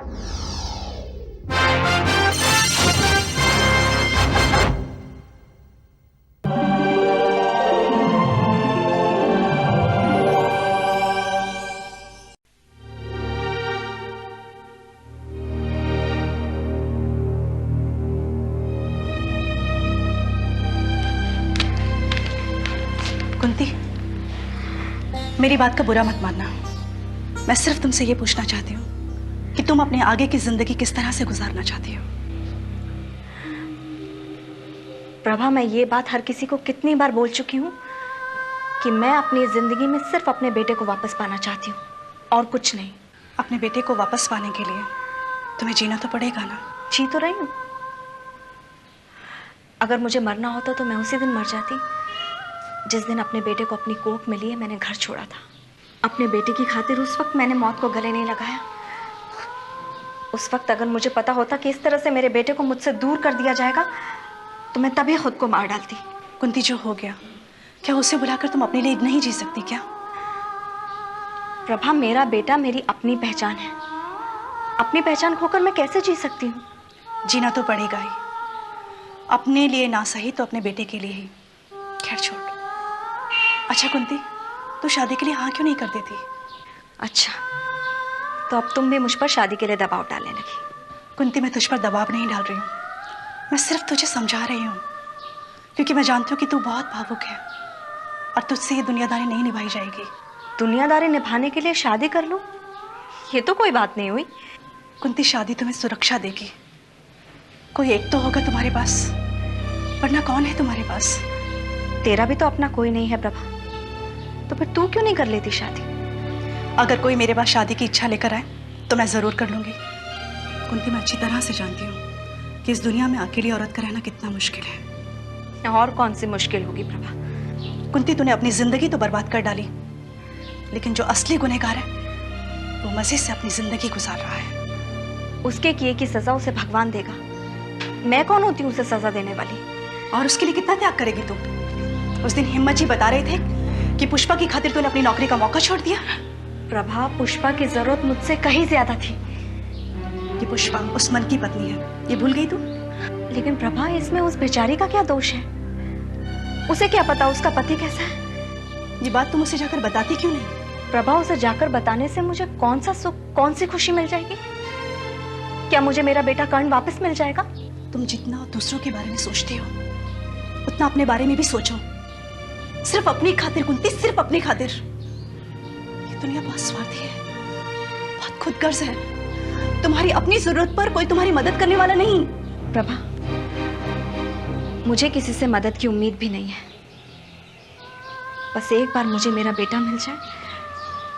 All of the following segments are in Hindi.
कुंती, मेरी बात का बुरा मत मानना। मैं सिर्फ तुमसे ये पूछना चाहती हूँ कि तुम अपने आगे की जिंदगी किस तरह से गुजारना चाहती हो। प्रभा, मैं ये बात हर किसी को कितनी बार बोल चुकी हूँ कि मैं अपनी जिंदगी में सिर्फ अपने बेटे को वापस पाना चाहती हूँ और कुछ नहीं। अपने बेटे को वापस पाने के लिए तुम्हें जीना तो पड़ेगा ना। जी तो रही हूँ। अगर मुझे मरना होता तो मैं उसी दिन मर जाती जिस दिन अपने बेटे को अपनी कोख में लिए मैंने घर छोड़ा था। अपने बेटे की खातिर उस वक्त मैंने मौत को गले नहीं लगाया। उस वक्त अगर मुझे पता होता कि इस तरह से मेरे बेटे को मुझसे दूर कर दिया जाएगा तो मैं तभी खुद को मार डालती। कुंती, जो हो गया, क्या उसे बुलाकर तुम अपने लिए नहीं जी सकती क्या? प्रभा, मेरा बेटा मेरी अपनी पहचान है। अपनी पहचान खोकर मैं कैसे जी सकती हूँ? जीना तो पड़ेगा ही, अपने लिए ना सही तो अपने बेटे के लिए ही। खैर छोड़। अच्छा कुंती, तू शादी के लिए हाँ क्यों नहीं कर देती? अच्छा, तो अब तुम भी मुझ पर शादी के लिए दबाव डालने लगी। कुंती, मैं तुझ पर दबाव नहीं डाल रही हूँ, मैं सिर्फ तुझे समझा रही हूँ, क्योंकि मैं जानती हूँ कि तू बहुत भावुक है और तुझसे ये दुनियादारी नहीं निभाई जाएगी। दुनियादारी निभाने के लिए शादी कर लूँ, ये तो कोई बात नहीं हुई। कुंती, शादी तुम्हें सुरक्षा देगी। कोई एक तो होगा तुम्हारे पास, वरना कौन है तुम्हारे पास? तेरा भी तो अपना कोई नहीं है प्रभा, तो फिर तू क्यों नहीं कर लेती शादी? अगर कोई मेरे पास शादी की इच्छा लेकर आए तो मैं जरूर कर लूंगी। कुंती, मैं अच्छी तरह से जानती हूँ कि इस दुनिया में अकेली औरत का रहना कितना मुश्किल है। और कौन सी मुश्किल होगी प्रभा? कुंती, तूने अपनी जिंदगी तो बर्बाद कर डाली, लेकिन जो असली गुनहगार है वो मजे से अपनी जिंदगी गुजार रहा है। उसके किए की सजा उसे भगवान देगा। मैं कौन होती हूँ उसे सजा देने वाली? और उसके लिए कितना त्याग करेगी तू? उस दिन हिम्मत जी बता रहे थे कि पुष्पा की खातिर तूने अपनी नौकरी का मौका छोड़ दिया। प्रभा, पुष्पा की जरूरत मुझसे कहीं ज्यादा थी। कि पुष्पा उस मन की पत्नी है, ये भूल गई तू? लेकिन प्रभा, इसमें उस बेचारी का क्या दोष है? उसे क्या पता उसका पति कैसा है? ये बात तुम उसे जाकर बताती क्यों नहीं? प्रभा, उसे जाकर बताने से मुझे कौन सा सुख, कौन सी खुशी मिल जाएगी? क्या मुझे मेरा बेटा कर्ण वापस मिल जाएगा? तुम जितना दूसरों के बारे में सोचती हो उतना अपने बारे में भी सोचो। सिर्फ अपनी खातिर कुंती, सिर्फ अपनी खातिर। ये दुनिया बहुत स्वार्थी है, बहुत खुदगर्ज है। तुम्हारी अपनी जरूरत पर कोई तुम्हारी मदद करने वाला नहीं। प्रभा, मुझे किसी से मदद की उम्मीद भी नहीं है। बस एक बार मुझे मेरा बेटा मिल जाए,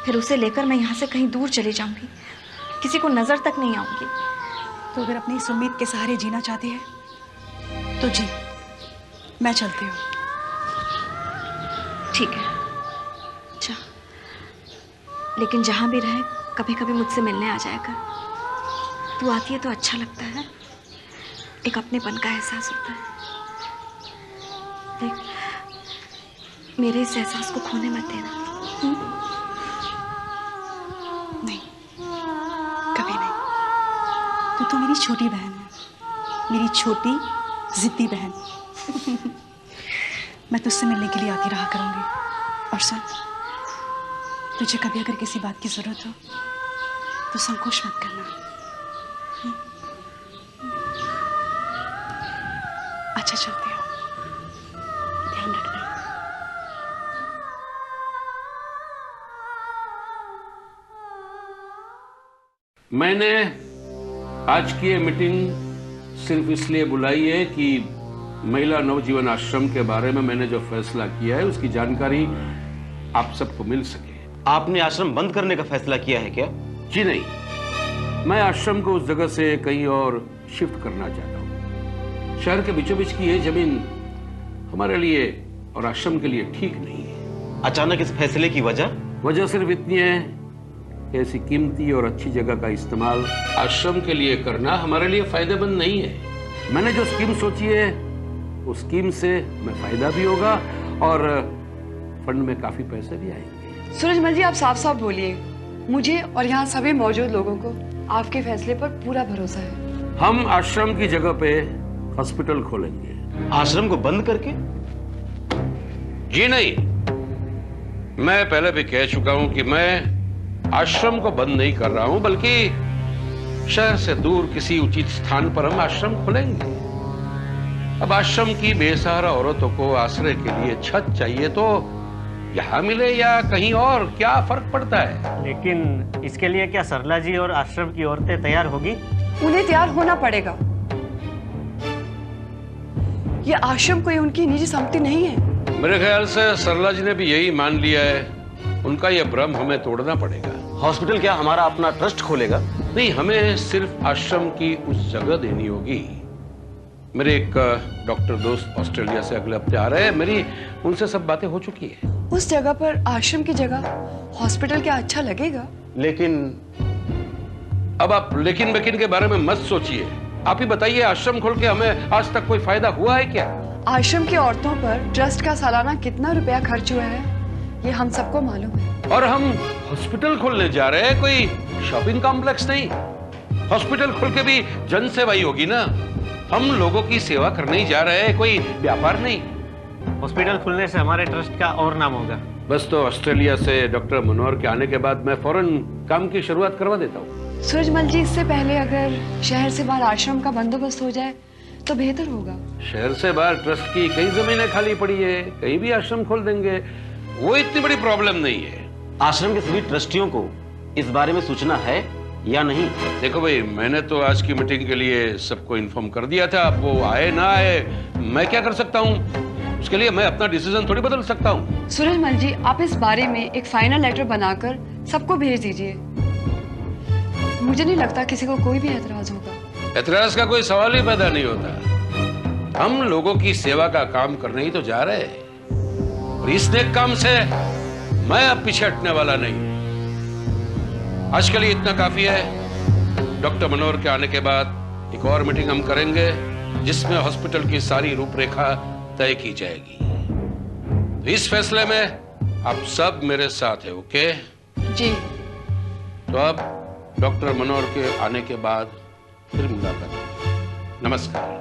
फिर उसे लेकर मैं यहाँ से कहीं दूर चली जाऊंगी, किसी को नजर तक नहीं आऊंगी। तो अगर अपनी इस उम्मीद के सहारे जीना चाहती है तो जी, मैं चलती हूँ। ठीक है, अच्छा, लेकिन जहां भी रहे कभी कभी मुझसे मिलने आ जाया कर। तू आती है तो अच्छा लगता है, एक अपनेपन का एहसास होता है। देख, मेरे इस एहसास को खोने मत देना। नहीं, कभी नहीं। तू तो मेरी छोटी बहन है, मेरी छोटी जिद्दी बहन। मैं तुझसे मिलने के लिए आती रहा करूंगी। और सुन, तुझे कभी अगर किसी बात की जरूरत हो तो संकोच मत करना। अच्छा, चलती हूँ, ध्यान रखना। मैंने आज की ये मीटिंग सिर्फ इसलिए बुलाई है कि महिला नवजीवन आश्रम के बारे में मैंने जो फैसला किया है उसकी जानकारी आप सबको मिल सके। आपने आश्रम बंद करने का फैसला किया है क्या? जी नहीं, मैं आश्रम को उस जगह से कहीं और शिफ्ट करना चाहता हूँ। शहर के बीचों बीच की ये जमीन हमारे लिए और आश्रम के लिए ठीक नहीं है। अचानक इस फैसले की वजह सिर्फ इतनी है कि ऐसी कीमती और अच्छी जगह का इस्तेमाल आश्रम के लिए करना हमारे लिए फायदेमंद नहीं है। मैंने जो स्कीम सोची है उस स्कीम से हमें फायदा भी होगा और फंड में काफी पैसे भी आएंगे। सूरजमल जी, आप साफ साफ बोलिए। मुझे और यहाँ सभी मौजूद लोगों को आपके फैसले पर पूरा भरोसा है। हम आश्रम की जगह पे हॉस्पिटल खोलेंगे। आश्रम को बंद करके? जी नहीं, मैं पहले भी कह चुका हूं कि मैं आश्रम को बंद नहीं कर रहा हूं, बल्कि शहर से दूर किसी उचित स्थान पर हम आश्रम खोलेंगे। अब आश्रम की बेसहारा औरतों को आश्रय के लिए छत चाहिए तो यहाँ मिले या कहीं और, क्या फर्क पड़ता है? लेकिन इसके लिए क्या सरला जी और आश्रम की औरतें तैयार होगी? उन्हें तैयार होना पड़ेगा। ये आश्रम कोई उनकी निजी संपत्ति नहीं है। मेरे ख्याल से सरला जी ने भी यही मान लिया है। उनका यह भ्रम हमें तोड़ना पड़ेगा। हॉस्पिटल क्या हमारा अपना ट्रस्ट खोलेगा? नहीं, हमें सिर्फ आश्रम की उस जगह देनी होगी। मेरे एक डॉक्टर दोस्त ऑस्ट्रेलिया से अगले हफ्ते आ रहे हैं, मेरी उनसे सब बातें हो चुकी है। उस जगह पर आश्रम की जगह हॉस्पिटल क्या अच्छा लगेगा? लेकिन अब आप लेकिन बेकिन के बारे में मत सोचिए। आप ही बताइए, आश्रम खोल के हमें आज तक कोई फायदा हुआ है क्या? आश्रम की औरतों पर ट्रस्ट का सालाना कितना रुपया खर्च हुआ है ये हम सबको मालूम है। और हम हॉस्पिटल खोलने जा रहे हैं, कोई शॉपिंग कॉम्प्लेक्स नहीं। हॉस्पिटल खोल के भी जन सेवा ही होगी ना। हम लोगों की सेवा करने ही जा रहे हैं, कोई व्यापार नहीं। हॉस्पिटल खुलने से हमारे ट्रस्ट का और नाम होगा। बस तो ऑस्ट्रेलिया से डॉक्टर मनोहर के आने के बाद मैं फौरन काम की शुरुआत करवा देता हूँ। सूरजमल जी, इससे पहले अगर शहर से बाहर आश्रम का बंदोबस्त हो जाए तो बेहतर होगा। शहर से बाहर ट्रस्ट की कई जमीनें खाली पड़ी है, कहीं भी आश्रम खोल देंगे, वो इतनी बड़ी प्रॉब्लम नहीं है। आश्रम के सभी ट्रस्टियों को इस बारे में सूचना है या नहीं? देखो भाई, मैंने तो आज की मीटिंग के लिए सबको इन्फॉर्म कर दिया था। अब वो आए ना आए, मैं क्या कर सकता हूँ? उसके लिए मैं अपना डिसीजन थोड़ी बदल सकता हूँ। सूरजमल जी, आप इस बारे में एक फाइनल लेटर बनाकर सबको भेज दीजिए। मुझे नहीं लगता किसी को कोई भी एतराज होगा। एतराज का कोई सवाल ही पैदा नहीं होता। हम लोगों की सेवा का काम करने ही तो जा रहे हैं, और इस नेक काम से मैं अब पीछे हटने वाला नहीं। आज के लिए इतना काफी है। डॉक्टर मनोहर के आने के बाद एक और मीटिंग हम करेंगे, जिसमें हॉस्पिटल की सारी रूपरेखा तय की जाएगी। तो इस फैसले में आप सब मेरे साथ हैं, ओके? जी। तो अब डॉक्टर मनोहर के आने के बाद फिर मुलाकात होगी। नमस्कार।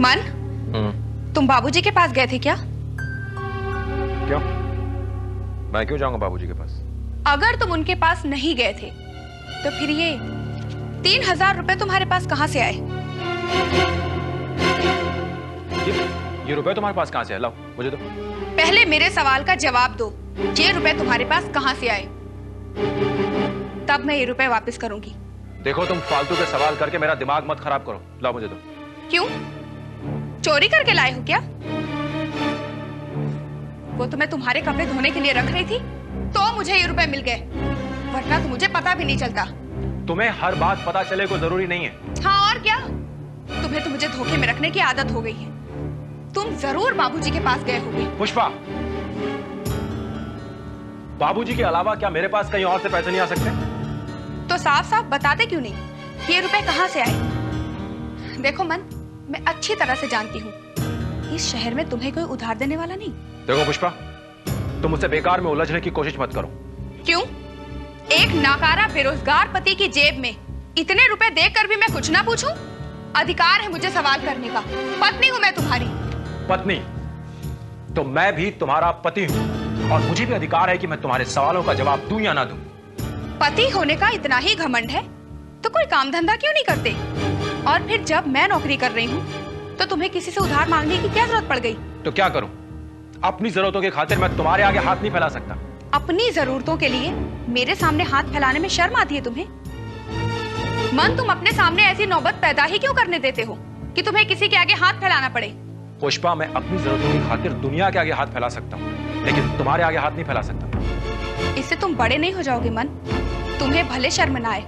मन, तुम बाबूजी के पास गए थे क्या? क्यों? मैं क्यों जाऊंगा बाबूजी के पास? अगर तुम उनके पास नहीं गए थे तो फिर ये 3000 रुपए तुम्हारे पास कहां से आए? ये रुपए तुम्हारे पास कहां से आए? लाओ मुझे दो। पहले मेरे सवाल का जवाब दो। ये रुपए तुम्हारे पास कहां से आए? तब मैं ये रुपए वापस करूंगी। देखो, तुम फालतू के सवाल करके मेरा दिमाग मत खराब करो। लाओ मुझे दो। क्यों? चोरी करके लाए हो क्या? वो तो मैं तुम्हारे कपड़े धोने के लिए रख रही थी, तो मुझे ये रुपए मिल गए, वरना तो मुझे पता भी नहीं चलता। तुम्हें हर बात पता चले को जरूरी नहीं है। हाँ और क्या, तुम्हें तो मुझे धोखे में रखने की आदत हो गई है। तुम जरूर बाबूजी के पास गए होगे। पुष्पा, बाबूजी के अलावा क्या मेरे पास कहीं और से पैसे नहीं आ सकते? तो साफ साफ बताते क्यों नहीं कि ये रुपए कहां से आए? देखो मन, मैं अच्छी तरह से जानती हूँ इस शहर में तुम्हें कोई उधार देने वाला नहीं। देखो पुष्पा, तुम मुझसे बेकार में उलझने की कोशिश मत करो। क्यों? एक नाकारा बेरोजगार पति की जेब में इतने रुपए देकर भी मैं कुछ ना पूछूं? अधिकार है मुझे सवाल करने का। पत्नी हूं मैं तुम्हारी। पत्नी? तो मैं भी तुम्हारा पति हूं, और मुझे भी अधिकार है कि मैं तुम्हारे सवालों का जवाब दूं या ना दूं। पति होने का इतना ही घमंड है तो कोई काम धंधा क्यों नहीं करते? और फिर जब मैं नौकरी कर रही हूँ तो तुम्हें किसी से उधार मांगने की क्या जरूरत पड़ गई? तो क्या करूं? अपनी जरूरतों की खातिर मैं तुम्हारे आगे हाथ नहीं फैला सकता। अपनी जरूरतों के लिए मेरे सामने हाथ फैलाने में शर्म आती है तुम्हें? मन, तुम अपने सामने ऐसी नौबत पैदा ही क्यों करने देते हो कि तुम्हें किसी के आगे हाथ फैलाना पड़े? पुष्पा, मैं अपनी जरूरतों की खातिर दुनिया के आगे हाथ फैला सकता हूँ, लेकिन तुम्हारे आगे हाथ नहीं फैला सकता। इससे तुम बड़े नहीं हो जाओगे मन। तुम्हें भले शर्म ना आए,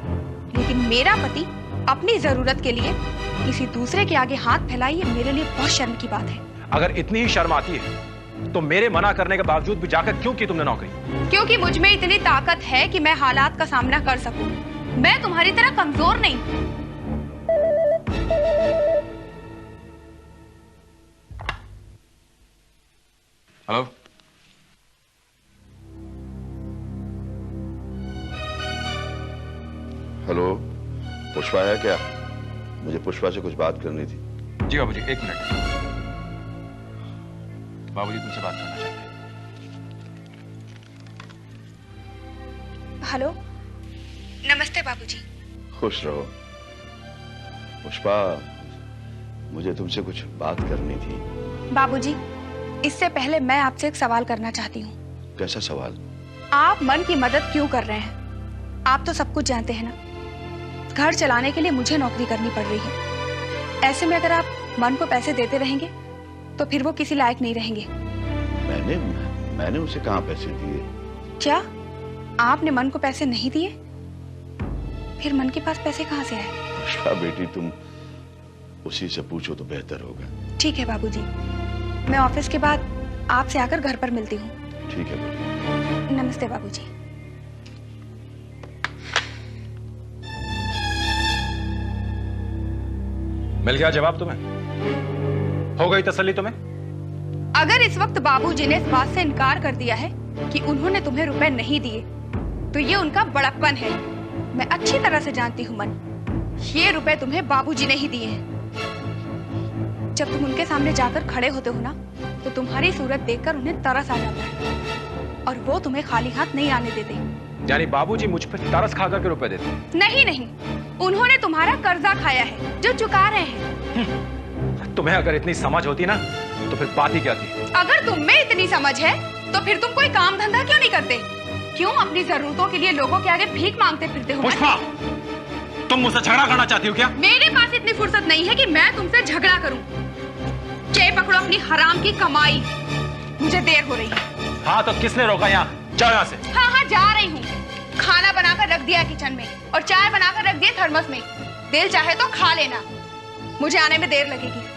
लेकिन मेरा पति अपनी जरूरत के लिए किसी दूसरे के आगे हाथ फैलाए, ये मेरे लिए बहुत शर्म की बात है। अगर इतनी ही शर्म आती है तो मेरे मना करने के बावजूद भी जाकर क्यों की तुमने नौकरी? क्योंकि मुझ में इतनी ताकत है कि मैं हालात का सामना कर सकूं। मैं तुम्हारी तरह कमजोर नहीं। हेलो, हेलो, पुष्पा है क्या? मुझे पुष्पा से कुछ बात करनी थी। जी बाबूजी, 1 मिनट। बाबूजी तुमसे बात करना चाहते हैं। हेलो, नमस्ते बाबूजी। खुश रहो। पुष्पा, मुझे तुमसे कुछ बात करनी थी। बाबूजी, इससे पहले मैं आपसे एक सवाल करना चाहती हूँ। कैसा सवाल? आप मन की मदद क्यों कर रहे हैं? आप तो सब कुछ जानते हैं ना। घर चलाने के लिए मुझे नौकरी करनी पड़ रही है। ऐसे में अगर आप मन को पैसे देते रहेंगे तो फिर वो किसी लायक नहीं रहेंगे। मैंने उसे कहाँ पैसे दिए? क्या आपने मन को पैसे नहीं दिए? फिर मन के पास पैसे कहाँ से आए? पुष्पा बेटी, तुम उसी से पूछो तो बेहतर होगा। ठीक है बाबूजी, मैं ऑफिस के बाद आपसे आकर घर पर मिलती हूँ। ठीक है बेटी। नमस्ते बाबूजी। मिल गया जवाब तुम्हें? हो गई तसल्ली तुम्हें? अगर इस वक्त बाबूजी ने इस बात से इनकार कर दिया है कि उन्होंने तुम्हें रुपए नहीं दिए तो ये उनका बड़प्पन है। मैं अच्छी तरह से जानती हूँ मन, ये रुपए तुम्हें बाबूजी ने ही दिए हैं। जब तुम उनके सामने जाकर खड़े होते हो ना तो तुम्हारी सूरत देखकर उन्हें तरस आ जाता है और वो तुम्हें खाली हाथ नहीं आने देते। यानी बाबूजी मुझ पर तरस खा करके रुपए देते? नहीं नहीं, उन्होंने तुम्हारा कर्जा खाया है जो चुका रहे हैं। तुम्हें अगर इतनी समझ होती ना तो फिर बात ही क्या थी? अगर तुम में इतनी समझ है तो फिर तुम कोई काम धंधा क्यों नहीं करते? क्यों अपनी जरूरतों के लिए लोगों के आगे भीख मांगते फिरते हो? पुष्पा, तुम मुझसे झगड़ा करना चाहती हो क्या? मेरे पास इतनी फुर्सत नहीं है कि मैं तुमसे झगड़ा करूं। चे पकड़ो अपनी हराम की कमाई, मुझे देर हो रही है। हाँ तो किसने रोका? यहाँ जाओ यहाँ से। हाँ हाँ जा रही हूँ। खाना बनाकर रख दिया किचन में और चाय बनाकर रख दिया थर्मस में। दिल चाहे तो खा लेना, मुझे आने में देर लगेगी।